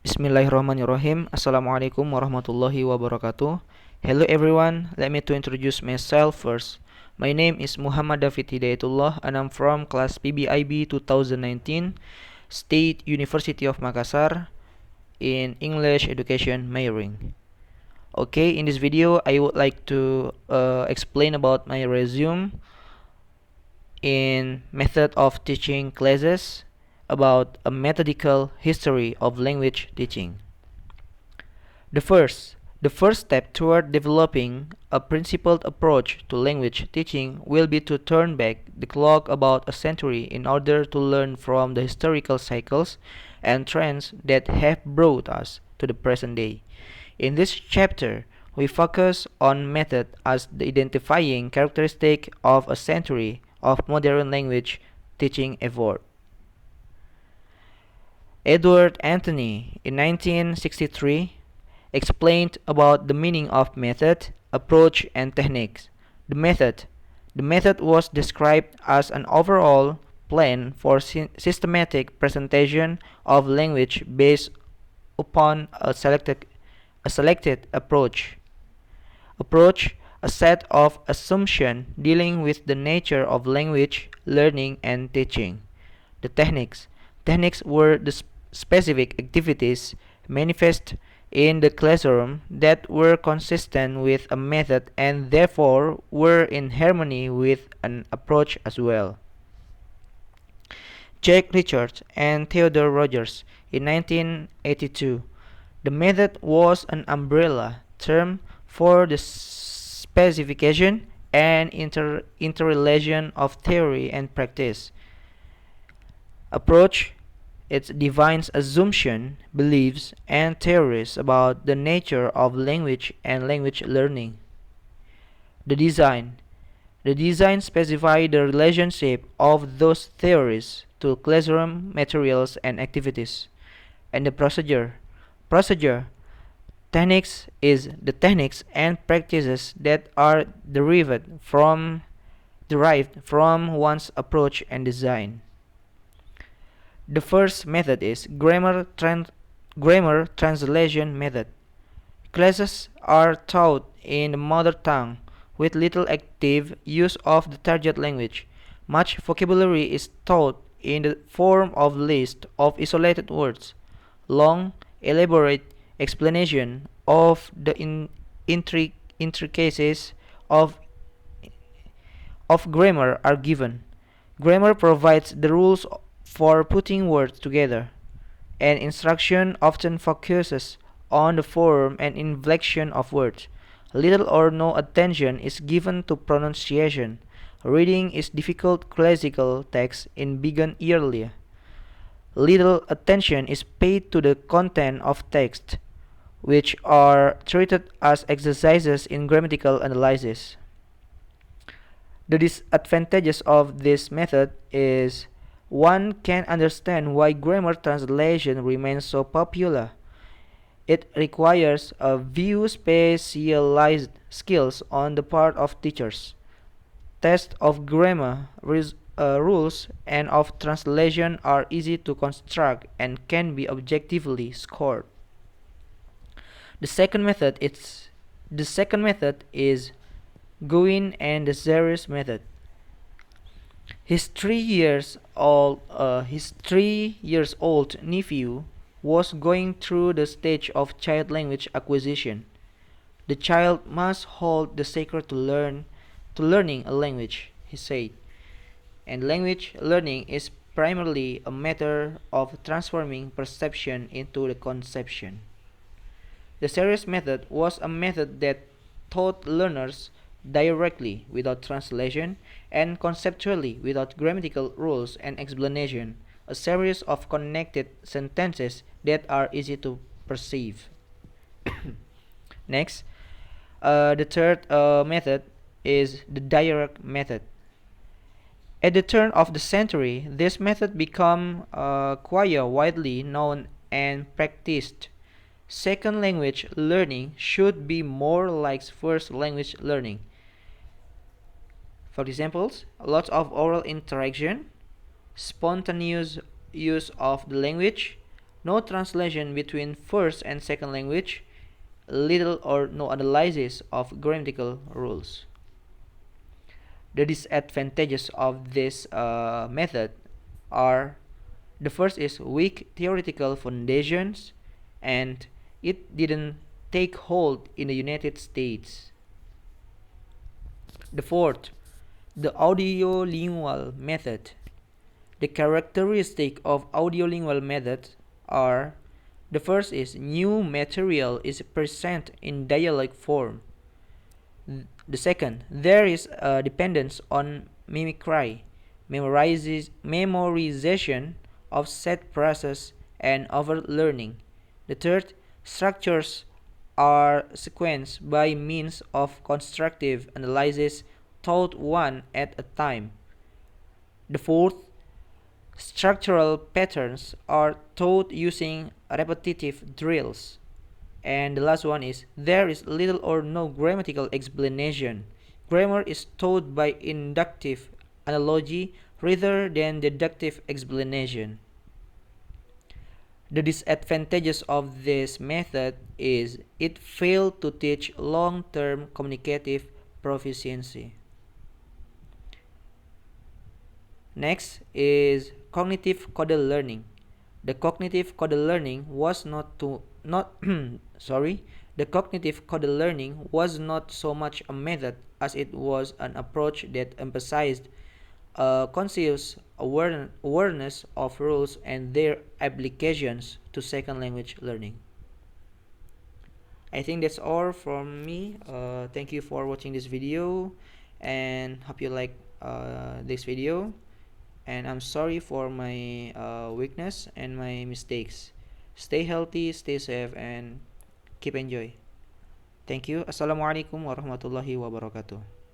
Bismillahirrahmanirrahim. Assalamualaikum warahmatullahi wabarakatuh. Hello everyone. Let me to introduce myself first. My name is Muhammad David Hidayatulloh and I'm from class PBIB 2019, State University of Makassar in English Education majoring. Okay, in this video I would like to explain about my resume in method of teaching classes about a methodical history of language teaching. The first step toward developing a principled approach to language teaching will be to turn back the clock about a century in order to learn from the historical cycles and trends that have brought us to the present day. In this chapter, we focus on method as the identifying characteristic of a century of modern language teaching effort. Edward Anthony, in 1963, explained about the meaning of method, approach, and techniques. The method was described as an overall plan for systematic presentation of language based upon a selected approach. A set of assumptions dealing with the nature of language learning and teaching. The techniques were the specific activities manifest in the classroom that were consistent with a method and therefore were in harmony with an approach as well. Jack Richards and Theodore Rogers in 1982. The method was an umbrella term for the specification and interrelation of theory and practice. Approach: it defines assumptions, beliefs, and theories about the nature of language and language learning. The design specifies the relationship of those theories to classroom materials and activities. And the procedure techniques is the techniques and practices that are derived from one's approach and design. The first method is grammar translation method. Classes are taught in the mother tongue with little active use of the target language. Much vocabulary is taught in the form of list of isolated words. Long, elaborate explanation of the intricacies of grammar are given. Grammar provides the rules for putting words together, and instruction often focuses on the form and inflection of words. Little or no attention is given to pronunciation. Reading is difficult classical text in begun earlier. Little attention is paid to the content of text, which are treated as exercises in grammatical analysis. The disadvantages of this method is one can understand why grammar translation remains so popular. It requires a few specialized skills on the part of teachers. Tests of grammar rules and of translation are easy to construct and can be objectively scored. The second method is Goin and the Zeres method. His 3 years old nephew was going through the stage of child language acquisition. The child must hold the secret to learning a language, he said. And language learning is primarily a matter of transforming perception into the conception. The Zeres method was a method that taught learners directly without translation and conceptually without grammatical rules and explanation, a series of connected sentences that are easy to perceive. Next, the third method is the direct method. At the turn of the century, this method became quite widely known and practiced. Second language learning should be more like first language learning. For examples, lots of oral interaction, spontaneous use of the language, no translation between first and second language, little or no analysis of grammatical rules. The disadvantages of this method are: the first is weak theoretical foundations, and it didn't take hold in the United States. The fourth, the audiolingual method. The characteristic of audiolingual methods are: the first is new material is presented in dialogue form. The second, there is a dependence on mimicry, memorization of set process, and overlearning. The third, structures are sequenced by means of constructive analysis taught one at a time. The fourth, structural patterns are taught using repetitive drills. And the last one is there is little or no grammatical explanation. Grammar is taught by inductive analogy rather than deductive explanation. The disadvantages of this method is it failed to teach long-term communicative proficiency. Next is cognitive codal learning. The cognitive codal learning was not to not sorry, the cognitive codal learning was not so much a method as it was an approach that emphasized a conscious awareness of rules and their applications to second language learning. I think that's all from me. Thank you for watching this video, and hope you like this video. And I'm sorry for my weakness and my mistakes. Stay healthy, stay safe, and keep enjoy. Thank you. Assalamualaikum warahmatullahi wabarakatuh.